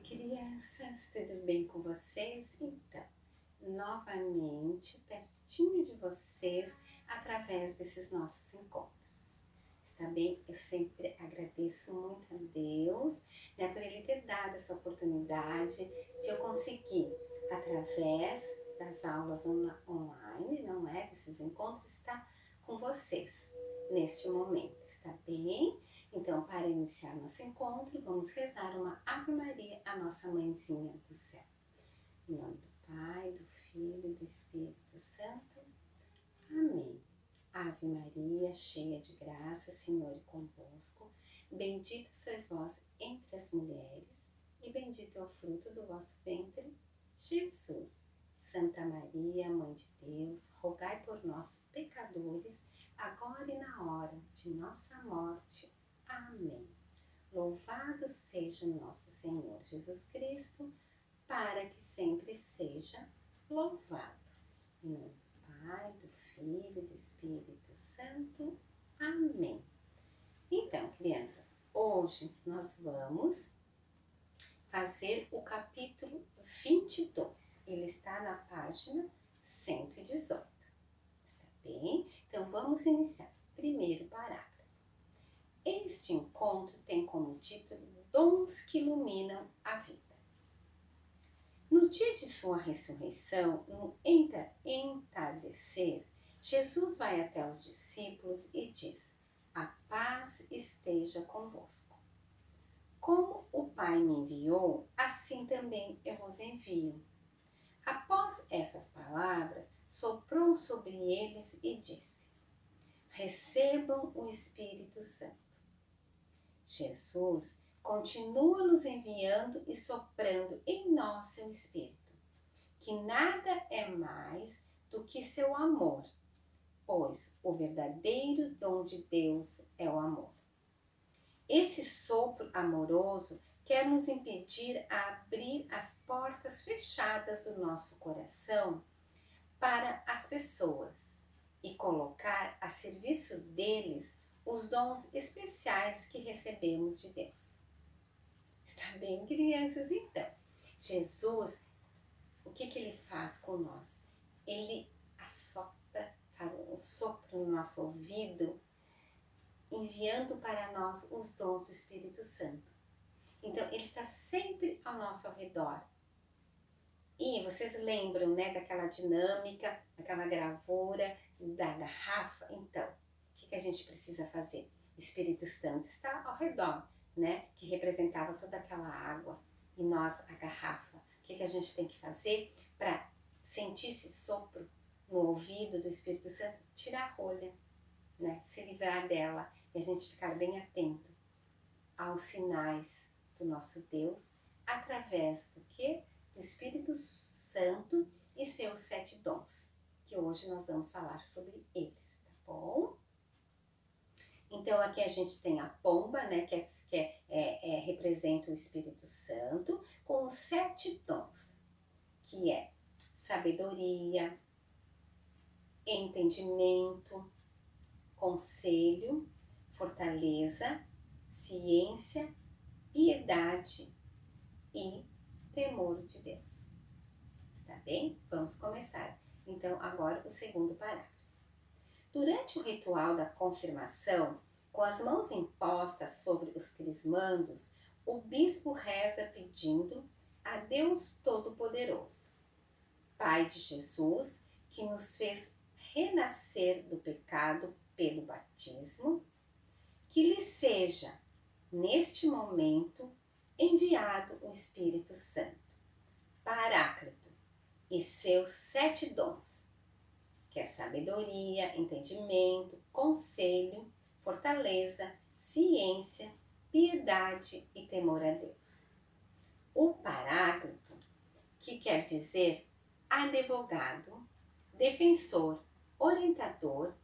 Crianças, tudo bem com vocês? Então, novamente, pertinho de vocês, através desses nossos encontros. Está bem? Eu sempre agradeço muito a Deus, por Ele ter dado essa oportunidade de eu conseguir, através das aulas online, não é? Desses encontros, estar com vocês neste momento, está bem? Então, para iniciar nosso encontro, vamos rezar uma Ave Maria à nossa Mãezinha do Céu. Em nome do Pai, do Filho e do Espírito Santo. Amém. Ave Maria, cheia de graça, Senhor é convosco. Bendita sois vós entre as mulheres, e bendito é o fruto do vosso ventre, Jesus. Santa Maria, Mãe de Deus, rogai por nós, pecadores, agora e na hora de nossa morte. Amém. Louvado seja nosso Senhor Jesus Cristo, para que sempre seja louvado. Em nome do Pai, do Filho e do Espírito Santo. Amém. Então, crianças, hoje nós vamos fazer o capítulo 22. Ele está na página 118. Está bem? Então, vamos iniciar. Primeiro parágrafo. Este encontro tem como título Dons que Iluminam a Vida. No dia de sua ressurreição, no entardecer, Jesus vai até os discípulos e diz: a paz esteja convosco. Como o Pai me enviou, assim também eu vos envio. Após essas palavras, soprou sobre eles e disse: recebam o Espírito Santo. Jesus continua nos enviando e soprando em nós seu Espírito, que nada é mais do que seu amor, pois o verdadeiro dom de Deus é o amor. Esse sopro amoroso quer nos impedir a abrir as portas fechadas do nosso coração para as pessoas e colocar a serviço deles os dons especiais que recebemos de Deus. Está bem, crianças? Então, Jesus, o que ele faz com nós? Ele assopra, faz um sopro no nosso ouvido, enviando para nós os dons do Espírito Santo. Então, ele está sempre ao nosso redor. E vocês lembram, daquela dinâmica, daquela gravura da garrafa? Então, o que a gente precisa fazer? O Espírito Santo está ao redor, que representava toda aquela água, e nós, a garrafa. O que a gente tem que fazer para sentir esse sopro no ouvido do Espírito Santo? Tirar a rolha, se livrar dela, e a gente ficar bem atento aos sinais do nosso Deus, através do quê? Do Espírito Santo e seus 7 dons, que hoje nós vamos falar sobre eles, tá bom? Então, aqui a gente tem a pomba, que representa o Espírito Santo, com os 7 dons, que é sabedoria, entendimento, conselho, fortaleza, ciência, piedade e temor de Deus. Está bem? Vamos começar. Então, agora o segundo parágrafo. Durante o ritual da confirmação, com as mãos impostas sobre os crismandos, o bispo reza pedindo a Deus Todo-Poderoso, Pai de Jesus, que nos fez renascer do pecado pelo batismo, que lhe seja, neste momento, enviado o Espírito Santo, Paráclito, e seus 7 dons, que é sabedoria, entendimento, conselho, fortaleza, ciência, piedade e temor a Deus. O Paráclito, que quer dizer advogado, defensor, orientador,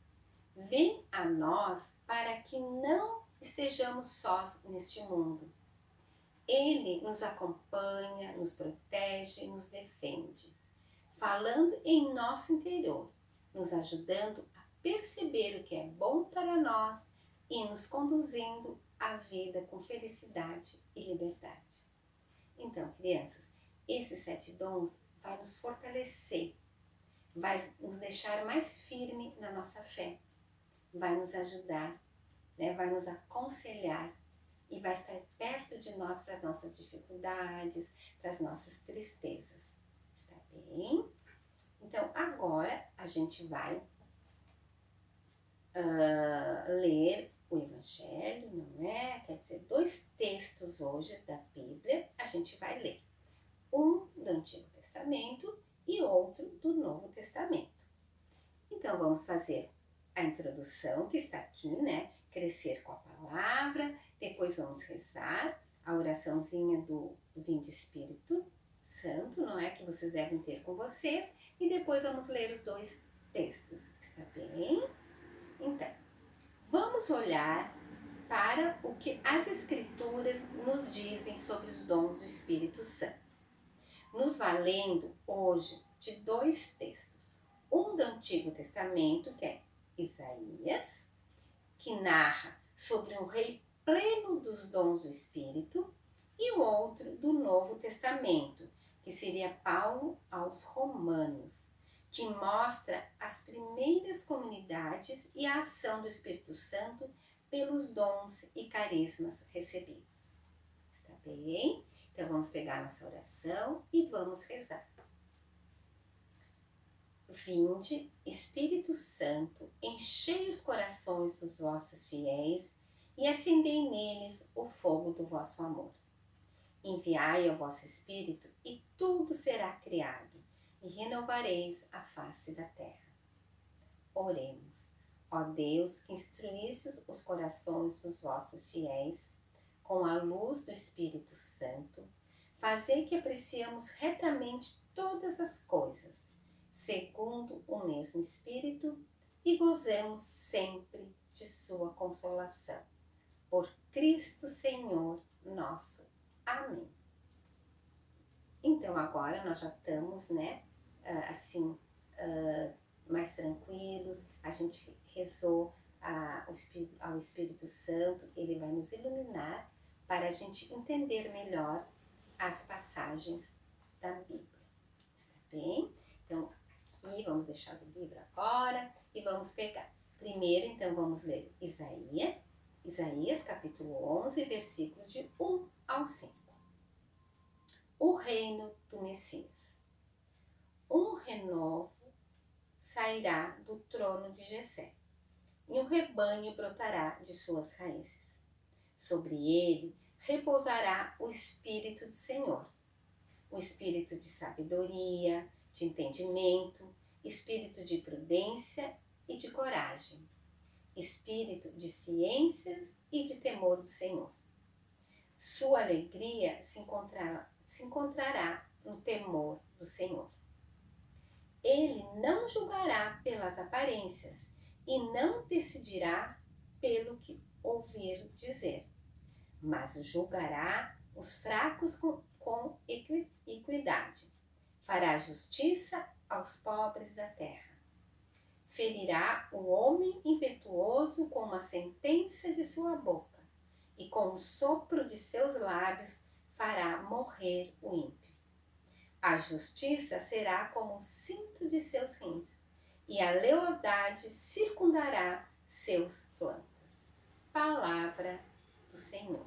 vem a nós para que não estejamos sós neste mundo. Ele nos acompanha, nos protege, nos defende, falando em nosso interior, nos ajudando a perceber o que é bom para nós e nos conduzindo à vida com felicidade e liberdade. Então, Então, crianças, esses 7 dons vai nos fortalecer, vai nos deixar mais firme na nossa fé, vai nos ajudar, né? Vai nos aconselhar e vai estar perto de nós para as nossas dificuldades, para as nossas tristezas. Está bem? Então, agora a gente vai ler o Evangelho, não é? Quer dizer, 2 textos hoje da Bíblia a gente vai ler. Um do Antigo Testamento e outro do Novo Testamento. Então, vamos fazer a introdução que está aqui, né? Crescer com a palavra, depois vamos rezar a oraçãozinha do Vinde Espírito Santo, não é? Que vocês devem ter com vocês, e depois vamos ler os 2 textos, está bem? Então, vamos olhar para o que as Escrituras nos dizem sobre os dons do Espírito Santo. Nos valendo hoje de 2 textos. Um do Antigo Testamento, que é Isaías, que narra sobre um rei pleno dos dons do Espírito, e o outro do Novo Testamento, que seria Paulo aos Romanos, que mostra as primeiras comunidades e a ação do Espírito Santo pelos dons e carismas recebidos. Está bem? Então vamos pegar nossa oração e vamos rezar. Vinde, Espírito Santo, enchei os corações dos vossos fiéis e acendei neles o fogo do vosso amor. Enviai ao vosso Espírito e tudo será criado, e renovareis a face da terra. Oremos. Ó Deus, que instruístes os corações dos vossos fiéis com a luz do Espírito Santo, fazei que apreciemos retamente todas as coisas, segundo o mesmo Espírito, e gozemos sempre de sua consolação. Por Cristo Senhor nosso. Amém. Então agora nós já estamos, né, mais tranquilos, a gente rezou ao Espírito Santo, ele vai nos iluminar para a gente entender melhor as passagens da Bíblia. Está bem? Então, aqui vamos deixar o livro agora e vamos pegar. Primeiro, então, vamos ler Isaías capítulo 11, versículos de 1 ao 5. O reino do Messias. Um renovo sairá do trono de Jessé, e um rebanho brotará de suas raízes. Sobre ele repousará o Espírito do Senhor, o Espírito de sabedoria, de entendimento, Espírito de prudência e de coragem, Espírito de ciências e de temor do Senhor. Sua alegria se encontrará no temor do Senhor. Ele não julgará pelas aparências e não decidirá pelo que ouvir dizer, mas julgará os fracos com equidade. Fará justiça aos pobres da terra. Ferirá o homem impetuoso com uma sentença de sua boca, e com o sopro de seus lábios fará morrer o ímpio. A justiça será como o cinto de seus rins, e a lealdade circundará seus flancos. Palavra do Senhor.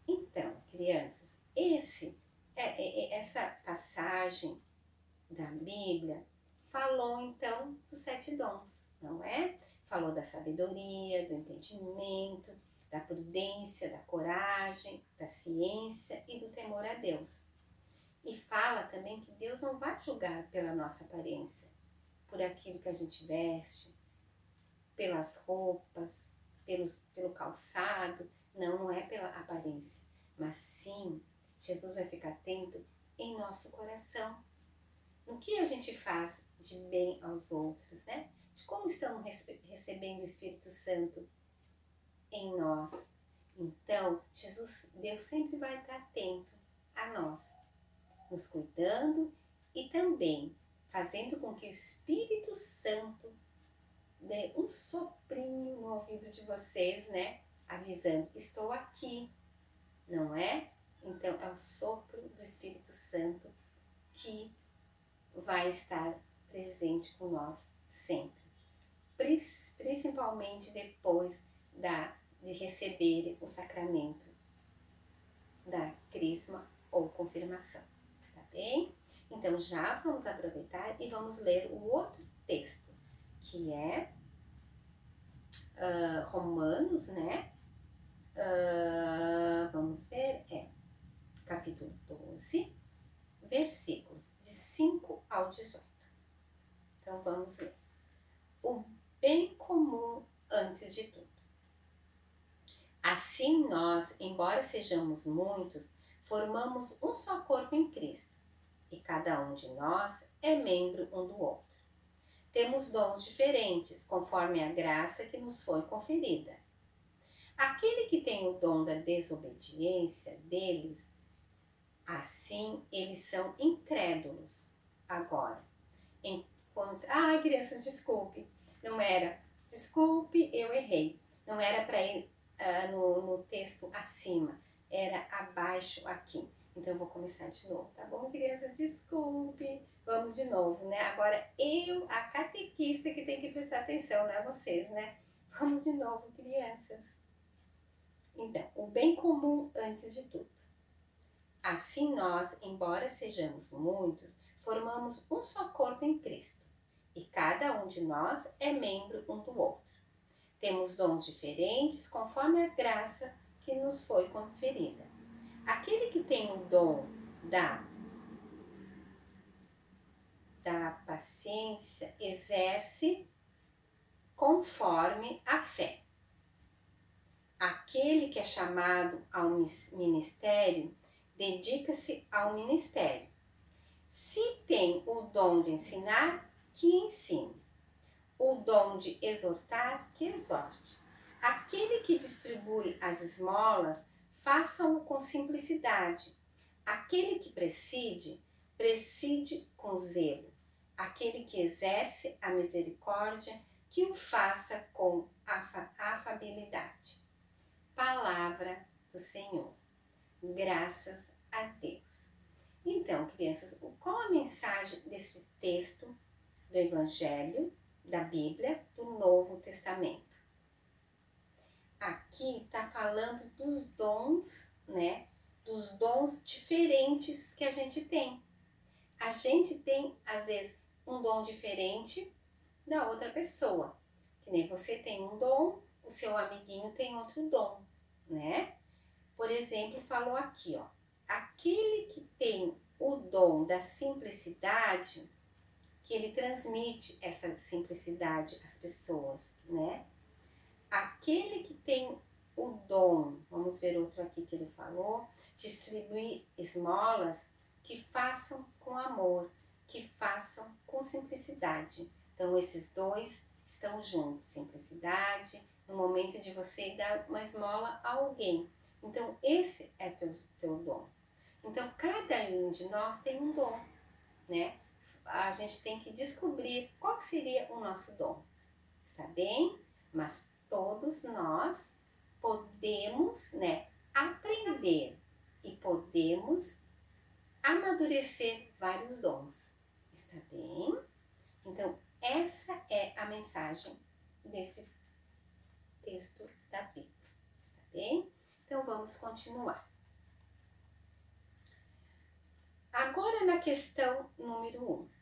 Então, crianças, essa passagem da Bíblia falou então dos 7 dons, não é? Falou da sabedoria, do entendimento, da prudência, da coragem, da ciência e do temor a Deus. E fala também que Deus não vai julgar pela nossa aparência, por aquilo que a gente veste, pelas roupas, pelo calçado. Não é pela aparência, mas sim, Jesus vai ficar atento em nosso coração, no que a gente faz de bem aos outros, né? De como estamos recebendo o Espírito Santo em nós. Então, Deus sempre vai estar atento a nós, nos cuidando e também fazendo com que o Espírito Santo dê um soprinho no ouvido de vocês, né? Avisando, estou aqui, não é? Então, é o sopro do Espírito Santo que vai estar presente com nós sempre. Principalmente depois de receber o sacramento da crisma ou confirmação. Está bem? Então, já vamos aproveitar e vamos ler o outro texto, que é Romanos, né? Vamos ver, capítulo 12, versículos de 5 ao 18. Então, vamos ler. O bem comum antes de tudo. Assim nós, embora sejamos muitos, formamos um só corpo em Cristo, e cada um de nós é membro um do outro. Temos dons diferentes, conforme a graça que nos foi conferida. Aquele que tem o dom da desobediência deles, assim eles são incrédulos. Agora, crianças, desculpe, não era. Desculpe, eu errei. Não era para ir no texto acima, era abaixo aqui. Então, eu vou começar de novo, tá bom, crianças? Desculpe. Vamos de novo, né? Agora, a catequista, que tem que prestar atenção, não é vocês, né? Vamos de novo, crianças. Então, o bem comum antes de tudo. Assim nós, embora sejamos muitos, formamos um só corpo em Cristo, e cada um de nós é membro um do outro. Temos dons diferentes conforme a graça que nos foi conferida. Aquele que tem o dom da paciência exerce conforme a fé. Aquele que é chamado ao ministério dedica-se ao ministério. Se tem o dom de ensinar, que ensine. O dom de exortar, que exorte. Aquele que distribui as esmolas, faça-o com simplicidade. Aquele que preside com zelo. Aquele que exerce a misericórdia, que o faça com afabilidade. Palavra do Senhor. Graças a Deus. Então, crianças, qual a mensagem desse texto do Evangelho, da Bíblia, do Novo Testamento? Aqui está falando dos dons, né? Dos dons diferentes que a gente tem. A gente tem, às vezes, um dom diferente da outra pessoa. Que nem você tem um dom, o seu amiguinho tem outro dom, né? Por exemplo, falou aqui, ó. Aquele que tem o dom da simplicidade, que ele transmite essa simplicidade às pessoas, né? Aquele que tem o dom, vamos ver outro aqui que ele falou, distribuir esmolas, que façam com amor, que façam com simplicidade. Então, esses dois estão juntos, simplicidade, no momento de você dar uma esmola a alguém. Então, esse é teu dom. Então, cada um de nós tem um dom, né? A gente tem que descobrir qual seria o nosso dom, está bem? Mas todos nós podemos, né, aprender e podemos amadurecer vários dons, está bem? Então, essa é a mensagem desse texto da Bíblia, está bem? Então, vamos continuar. Agora, na questão número 1.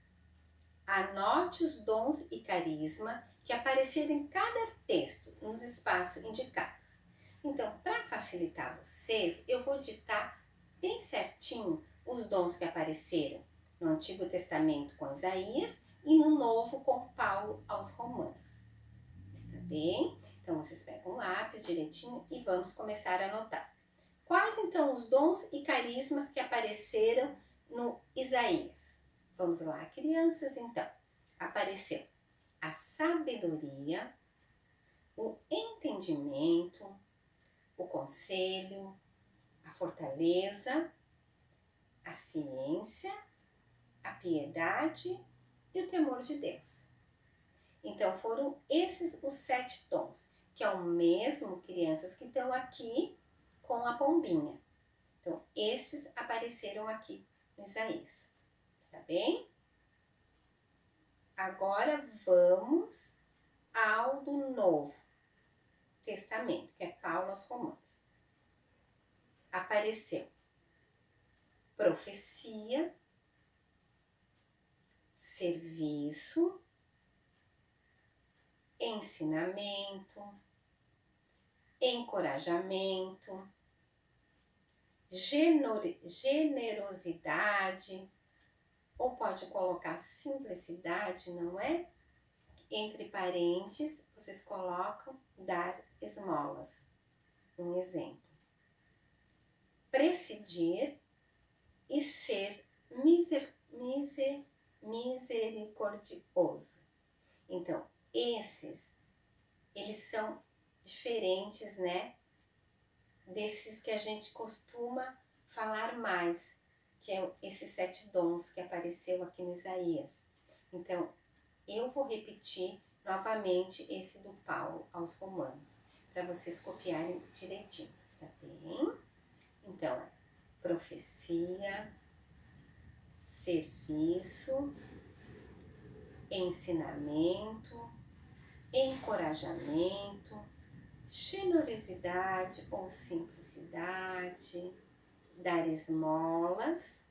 Anote os dons e carisma que apareceram em cada texto, nos espaços indicados. Então, para facilitar vocês, eu vou ditar bem certinho os dons que apareceram no Antigo Testamento com Isaías e no Novo com Paulo aos Romanos. Está bem? Então, vocês pegam um lápis direitinho e vamos começar a anotar. Quais, então, os dons e carismas que apareceram no Isaías? Vamos lá, crianças, então. Apareceu a sabedoria, o entendimento, o conselho, a fortaleza, a ciência, a piedade e o temor de Deus. Então, foram esses os 7 dons, que é o mesmo, crianças, que estão aqui com a pombinha. Então, estes apareceram aqui no Isaías. Está bem? Agora vamos ao do Novo Testamento, que é Paulo aos Romanos. Apareceu profecia, serviço, ensinamento, encorajamento, generosidade, ou pode colocar simplicidade, não é? Entre parênteses, vocês colocam dar esmolas. Um exemplo. Presidir e ser misericordioso. Então, eles são diferentes, né? Desses que a gente costuma falar mais, que é esses 7 dons que apareceu aqui no Isaías. Então, eu vou repetir novamente esse do Paulo aos Romanos, para vocês copiarem direitinho, está bem? Então, profecia, serviço, ensinamento, encorajamento, generosidade ou simplicidade, dar esmolas,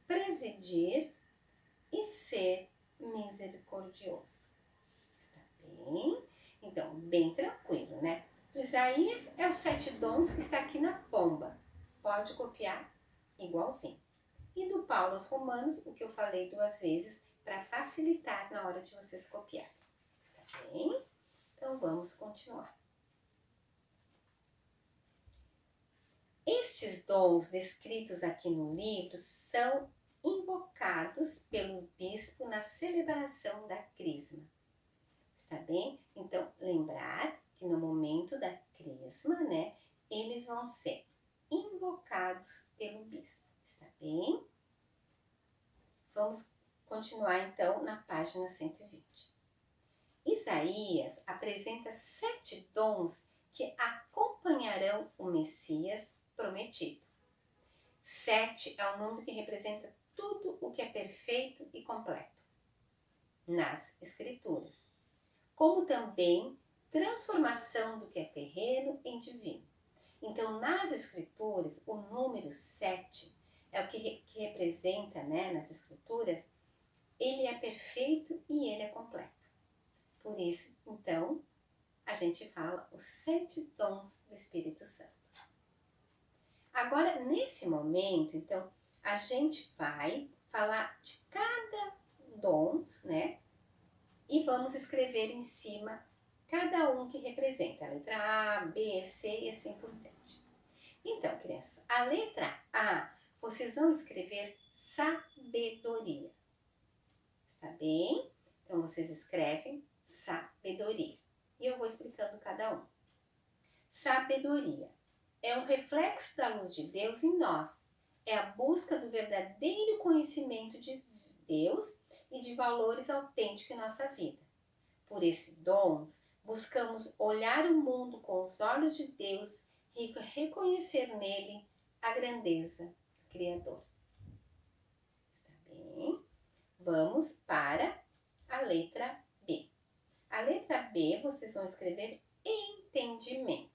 presidir e ser misericordioso. Está bem? Então, bem tranquilo, né? Do Isaías é os 7 dons que está aqui na pomba. Pode copiar igualzinho. E do Paulo aos Romanos, o que eu falei 2 vezes para facilitar na hora de vocês copiarem. Está bem? Então, vamos continuar. Estes dons descritos aqui no livro são invocados pelo bispo na celebração da crisma. Está bem? Então, lembrar que no momento da crisma, né, eles vão ser invocados pelo bispo. Está bem? Vamos continuar então na página 120. Isaías apresenta 7 dons que acompanharão o Messias prometido. 7 é o número que representa tudo o que é perfeito e completo nas Escrituras, como também transformação do que é terreno em divino. Então, nas Escrituras, o número 7 é o que representa, né, nas Escrituras, ele é perfeito e ele é completo. Por isso, então, a gente fala os 7 dons do Espírito Santo. Agora, nesse momento, então, a gente vai falar de cada dom, né? E vamos escrever em cima cada um que representa a letra A, B, C e assim por diante. Então, crianças, a letra A, vocês vão escrever sabedoria. Está bem? Então, vocês escrevem sabedoria. E eu vou explicando cada um. Sabedoria é um reflexo da luz de Deus em nós. É a busca do verdadeiro conhecimento de Deus e de valores autênticos em nossa vida. Por esse dom, buscamos olhar o mundo com os olhos de Deus e reconhecer nele a grandeza do Criador. Está bem? Vamos para a letra B. A letra B, vocês vão escrever entendimento.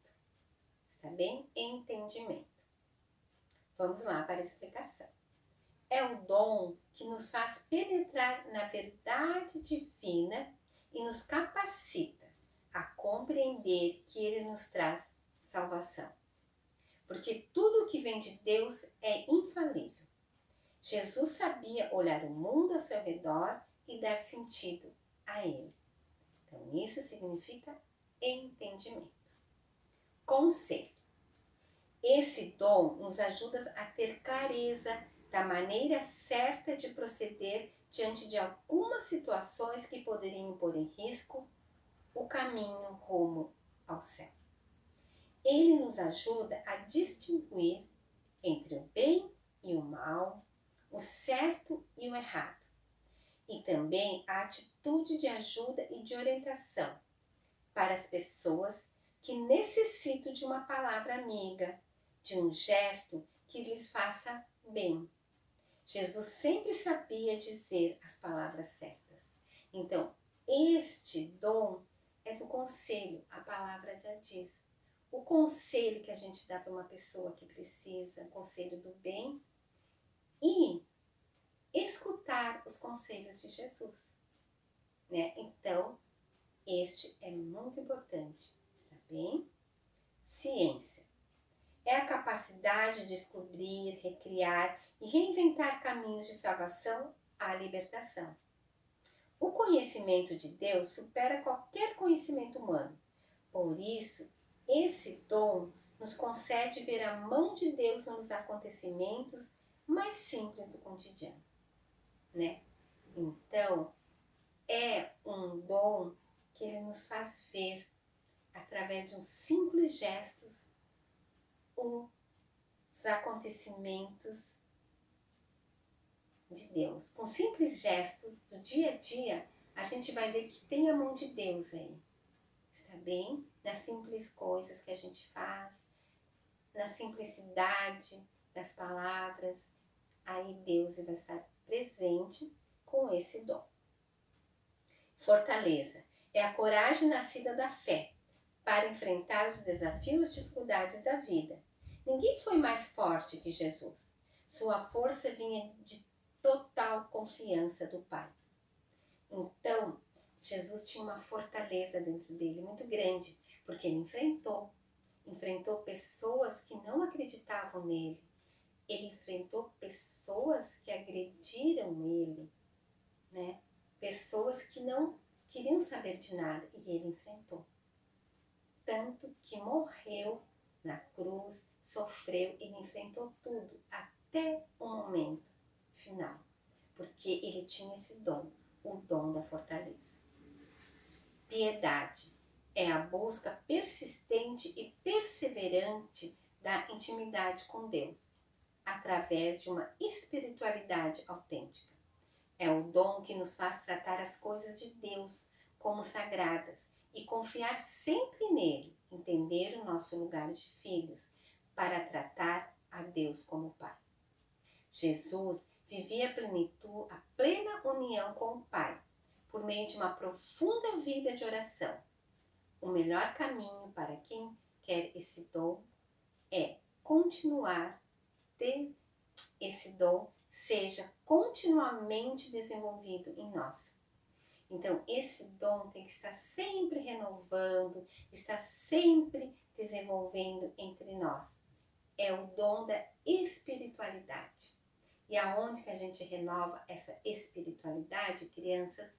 Está bem? Entendimento. Vamos lá para a explicação. É o dom que nos faz penetrar na verdade divina e nos capacita a compreender que Ele nos traz salvação. Porque tudo que vem de Deus é infalível. Jesus sabia olhar o mundo ao seu redor e dar sentido a ele. Então, isso significa entendimento. Conselho. Esse dom nos ajuda a ter clareza da maneira certa de proceder diante de algumas situações que poderiam pôr em risco o caminho rumo ao céu. Ele nos ajuda a distinguir entre o bem e o mal, o certo e o errado, e também a atitude de ajuda e de orientação para as pessoas que necessitam de uma palavra amiga, de um gesto que lhes faça bem. Jesus sempre sabia dizer as palavras certas. Então, este dom é do conselho, a palavra já diz. O conselho que a gente dá para uma pessoa que precisa, conselho do bem, e escutar os conselhos de Jesus, né? Então, este é muito importante, está bem? Ciência é a capacidade de descobrir, recriar e reinventar caminhos de salvação à libertação. O conhecimento de Deus supera qualquer conhecimento humano. Por isso, esse dom nos concede ver a mão de Deus nos acontecimentos mais simples do cotidiano, né? Então, é um dom que ele nos faz ver, através de uns simples gestos, os acontecimentos de Deus. Com simples gestos do dia a dia, a gente vai ver que tem a mão de Deus aí. Está bem? Nas simples coisas que a gente faz, na simplicidade das palavras, aí Deus vai estar presente com esse dom. Fortaleza é a coragem nascida da fé para enfrentar os desafios e dificuldades da vida. Ninguém foi mais forte que Jesus. Sua força vinha de total confiança do Pai. Então, Jesus tinha uma fortaleza dentro dele muito grande, porque ele enfrentou pessoas que não acreditavam nele. Ele enfrentou pessoas que agrediram ele, né? Pessoas que não queriam saber de nada, e ele enfrentou. Tanto que morreu na cruz, sofreu, ele enfrentou tudo, até o momento final, porque ele tinha esse dom, o dom da fortaleza. Piedade é a busca persistente e perseverante da intimidade com Deus, através de uma espiritualidade autêntica. É o dom que nos faz tratar as coisas de Deus como sagradas e confiar sempre nele, entender o nosso lugar de filhos, para tratar a Deus como Pai. Jesus vivia a plena união com o Pai, por meio de uma profunda vida de oração. O melhor caminho para quem quer esse dom é continuar ter esse dom, seja continuamente desenvolvido em nós. Então, esse dom tem que estar sempre renovando, estar sempre desenvolvendo entre nós. É o dom da espiritualidade. E aonde que a gente renova essa espiritualidade, crianças?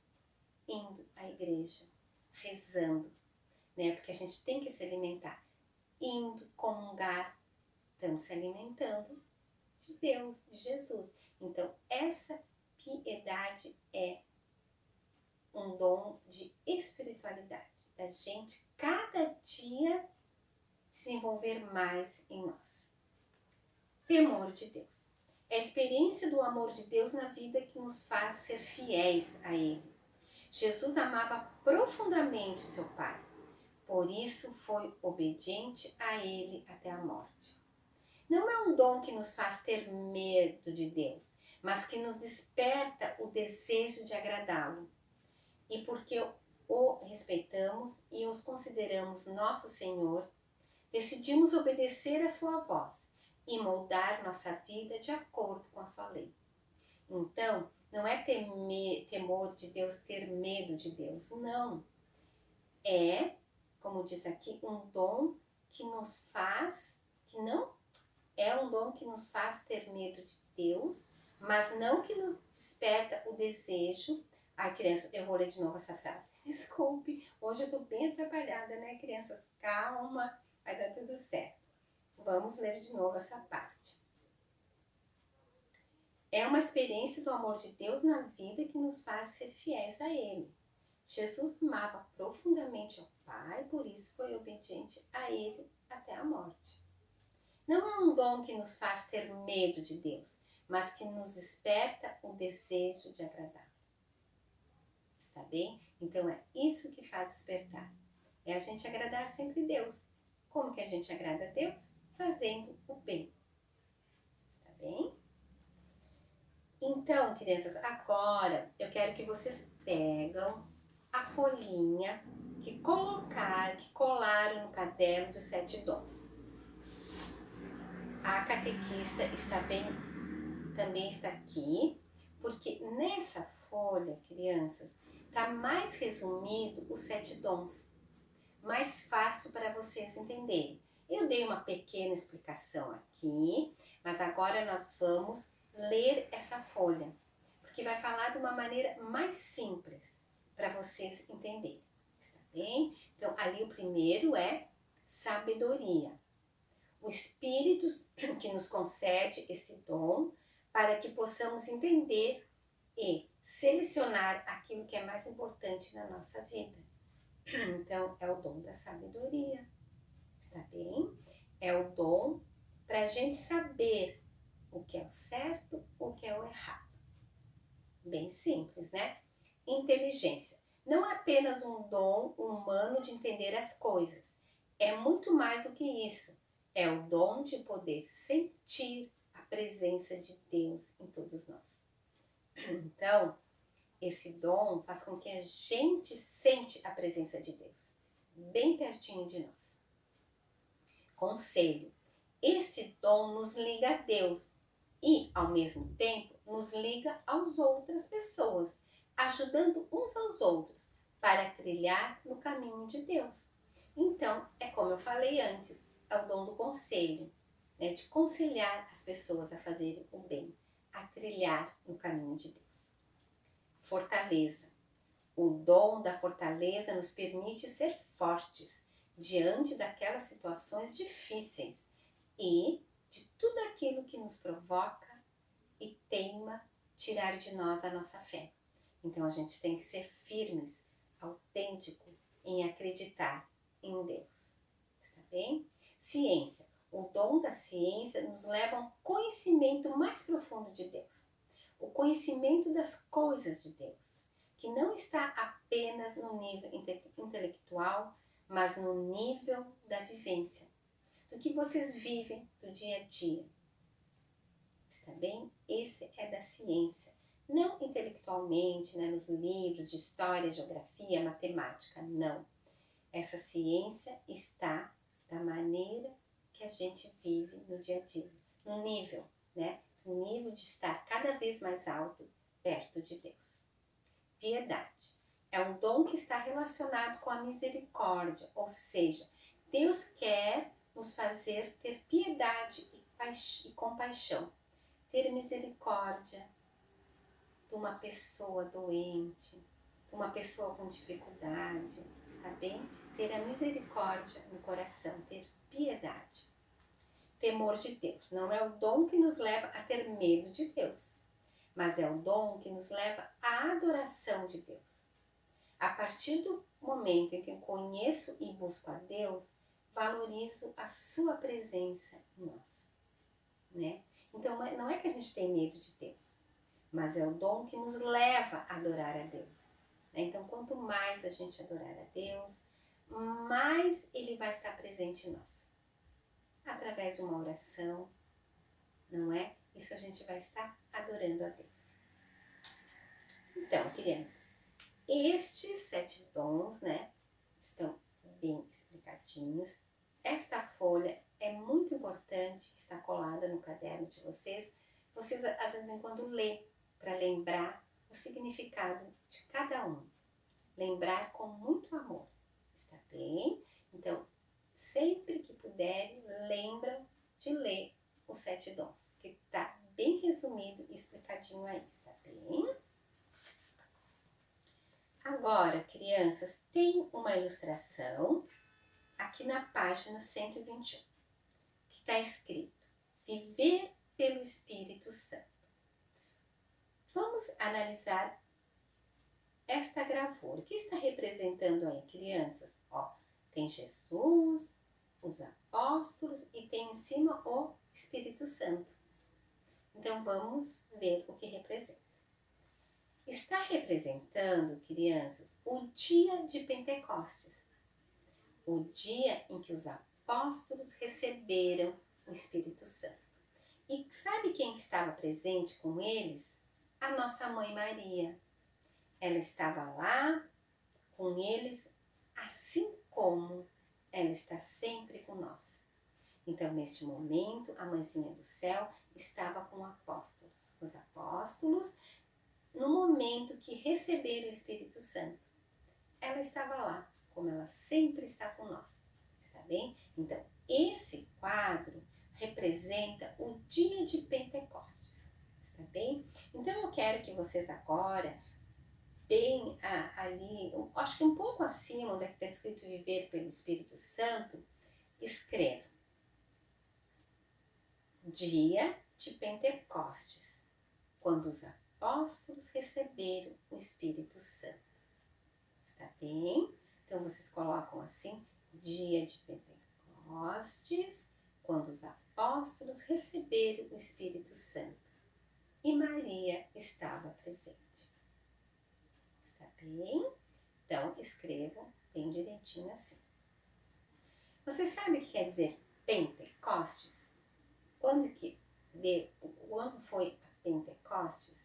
Indo à igreja, rezando, né? Porque a gente tem que se alimentar. Indo comungar, estamos se alimentando de Deus, de Jesus. Então, essa piedade é um dom de espiritualidade, da gente cada dia desenvolver mais em nós. Temor de Deus. É a experiência do amor de Deus na vida que nos faz ser fiéis a Ele. Jesus amava profundamente seu Pai, por isso foi obediente a Ele até a morte. Não é um dom que nos faz ter medo de Deus, mas que nos desperta o desejo de agradá-lo. E porque o respeitamos e os consideramos nosso Senhor, decidimos obedecer a sua voz e moldar nossa vida de acordo com a sua lei. Então, não é temor de Deus, ter medo de Deus, não. É, como diz aqui, um dom que nos faz, que não é um dom que nos faz ter medo de Deus, mas não que nos desperta o desejo. Ai, criança, eu vou ler de novo essa frase. Desculpe, hoje eu tô bem atrapalhada, né, crianças? Calma, vai dar tudo certo. Vamos ler de novo essa parte. É uma experiência do amor de Deus na vida que nos faz ser fiéis a Ele. Jesus amava profundamente ao Pai, por isso foi obediente a Ele até a morte. Não é um dom que nos faz ter medo de Deus, mas que nos desperta o desejo de agradar. Está bem? Então é isso que faz despertar. É a gente agradar sempre Deus. Como que a gente agrada a Deus? fazendo o bem. Está bem? Então, crianças, agora eu quero que vocês pegam a folhinha que colaram no caderno de 7 dons. A catequista também está aqui, porque nessa folha, crianças, está mais resumido os 7 dons, mais fácil para vocês entenderem. Eu dei uma pequena explicação aqui, mas agora nós vamos ler essa folha, porque vai falar de uma maneira mais simples para vocês entenderem, está bem? Então, ali o primeiro é sabedoria. O Espírito que nos concede esse dom para que possamos entender e selecionar aquilo que é mais importante na nossa vida. Então, é o dom da sabedoria, está bem? É o dom para a gente saber o que é o certo, o que é o errado. Bem simples, né? Inteligência. Não é apenas um dom humano de entender as coisas. É muito mais do que isso. É o dom de poder sentir a presença de Deus em todos nós. Então, esse dom faz com que a gente sente a presença de Deus bem pertinho de nós. Conselho. Esse dom nos liga a Deus e, ao mesmo tempo, nos liga às outras pessoas, ajudando uns aos outros para trilhar no caminho de Deus. Então, é como eu falei antes, é o dom do conselho, né, de conselhar as pessoas a fazerem o bem, a trilhar no caminho de Deus. Fortaleza. O dom da fortaleza nos permite ser fortes diante daquelas situações difíceis e de tudo aquilo que nos provoca e teima tirar de nós a nossa fé. Então a gente tem que ser firmes, autêntico em acreditar em Deus. Está bem? Ciência. O dom da ciência nos leva a um conhecimento mais profundo de Deus. O conhecimento das coisas de Deus, que não está apenas no nível intelectual, mas no nível da vivência, do que vocês vivem do dia a dia. Está bem? Esse é da ciência. Não intelectualmente, né, nos livros de história, geografia, matemática, não. Essa ciência está da maneira que a gente vive no dia a dia, no nível, né? No nível de estar cada vez mais alto perto de Deus. Piedade. É um dom que está relacionado com a misericórdia, ou seja, Deus quer nos fazer ter piedade e compaixão. Ter misericórdia de uma pessoa doente, de uma pessoa com dificuldade, está bem? Ter a misericórdia no coração, ter piedade. Temor de Deus. Não é o dom que nos leva a ter medo de Deus, mas é o dom que nos leva à adoração de Deus. A partir do momento em que eu conheço e busco a Deus, valorizo a sua presença em nós, né? Então não é que a gente tem medo de Deus, mas é o dom que nos leva a adorar a Deus, né? Então quanto mais a gente adorar a Deus, mais Ele vai estar presente em nós. Através de uma oração, não é? Isso a gente vai estar adorando a Deus. Então, crianças, estes 7 dons, né, estão bem explicadinhos. Esta folha é muito importante, está colada no caderno de vocês. Vocês, às vezes, em quando lê, para lembrar o significado de cada um. Lembrar com muito amor, está bem? Então, sempre que puderem, lembram de ler os 7 dons, que está bem resumido e explicadinho aí, está bem? Agora, crianças, tem uma ilustração aqui na página 121, que está escrito: Viver pelo Espírito Santo. Vamos analisar esta gravura. O que está representando aí, crianças? Ó, tem Jesus, os apóstolos e tem em cima o Espírito Santo. Então, vamos ver o que representa. Está representando, crianças, o dia de Pentecostes. O dia em que os apóstolos receberam o Espírito Santo. E sabe quem estava presente com eles? A nossa mãe Maria. Ela estava lá com eles, assim como ela está sempre com nós. Então, neste momento, a mãezinha do céu estava com apóstolos. Os apóstolos, no momento que receberam o Espírito Santo, ela estava lá, como ela sempre está com nós. Está bem? Então, esse quadro representa o dia de Pentecostes. Está bem? Então, eu quero que vocês agora, bem ali, acho que um pouco acima, onde está escrito viver pelo Espírito Santo, escreva dia de Pentecostes, quando os apóstolos receberam o Espírito Santo. Está bem? Então, vocês colocam assim, dia de Pentecostes, quando os apóstolos receberam o Espírito Santo. E Maria estava presente. Está bem? Então, escrevam bem direitinho assim. Você sabe o que quer dizer Pentecostes? Quando foi a Pentecostes?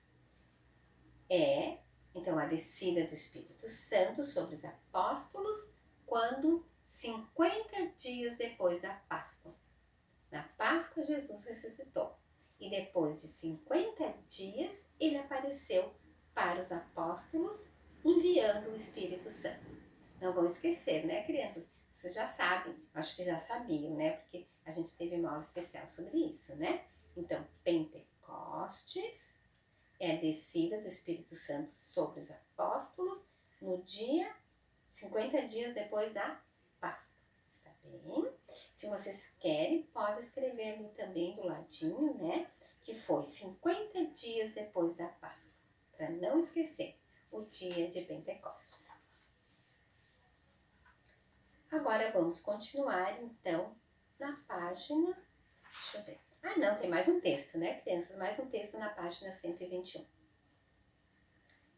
Então, a descida do Espírito Santo sobre os apóstolos, quando 50 dias depois da Páscoa. Na Páscoa, Jesus ressuscitou. E depois de 50 dias, ele apareceu para os apóstolos, enviando o Espírito Santo. Não vão esquecer, né, crianças? Vocês já sabem, acho que já sabiam, né? Porque a gente teve uma aula especial sobre isso, né? Então, Pentecostes é a descida do Espírito Santo sobre os apóstolos no dia 50 dias depois da Páscoa. Está bem? Se vocês querem, pode escrever ali também do ladinho, né? Que foi 50 dias depois da Páscoa, para não esquecer o dia de Pentecostes. Agora vamos continuar, então, na página... Deixa eu ver. Ah, não, tem mais um texto, né, crianças? Mais um texto na página 121.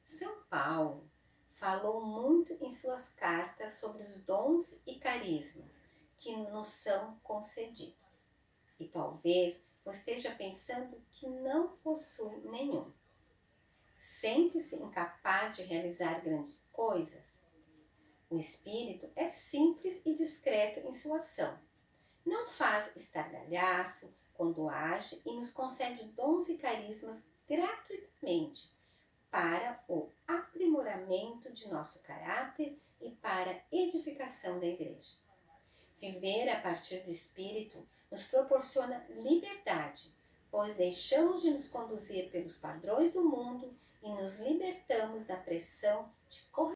São Paulo falou muito em suas cartas sobre os dons e carisma que nos são concedidos. E talvez você esteja pensando que não possui nenhum. Sente-se incapaz de realizar grandes coisas? O Espírito é simples e discreto em sua ação. Não faz estardalhaço quando age e nos concede dons e carismas gratuitamente para o aprimoramento de nosso caráter e para a edificação da igreja. Viver a partir do Espírito nos proporciona liberdade, pois deixamos de nos conduzir pelos padrões do mundo e nos libertamos da pressão de corresponder